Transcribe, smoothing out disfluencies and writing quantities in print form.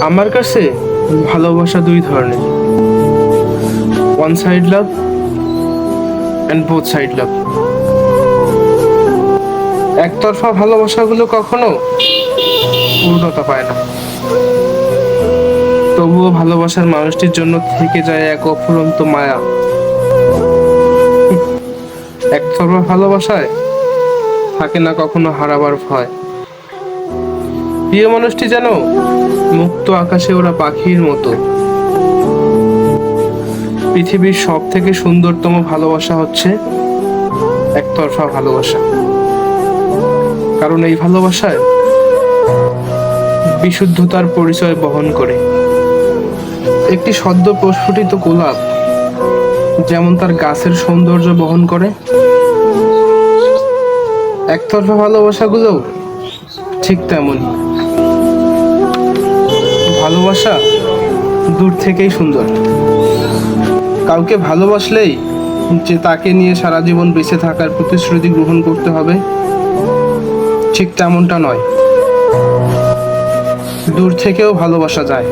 আমার কাছে ভালোবাসা দুই ধরনের, one side love and both side love. একতরফা ভালোবাসাগুলো কখনো পূর্ণতা পায় না, তবুও ভালোবাসার মানুষটির জন্য থেকে যায় এক অফুরন্ত মায়া। একতরফা ভালোবাসায় থাকে না কখনো হারাবার ভয়। প্রিয় মানুষটি যেন মুক্ত আকাশে ওরা পাখির মতো। পৃথিবীর সব থেকে সুন্দরতম ভালোবাসা হচ্ছে একতরফা ভালোবাসা, কারণ এই ভালোবাসায় বিশুদ্ধতার পরিচয় বহন করে। একটি সদ্য প্রস্ফুটিত গোলাপ যেমন তার গাছের সৌন্দর্য বহন করে, একতরফা ভালোবাসাগুলো ঠিক তেমনই। ভালোবাসা দূর থেকেই সুন্দর। কাউকে ভালোবাসলেই যে তাকে নিয়ে সারা জীবন বেঁচে থাকার প্রতিশ্রুতি গ্রহণ করতে হবে, ঠিক তেমনটা নয়। দূর থেকেও ভালোবাসা যায়।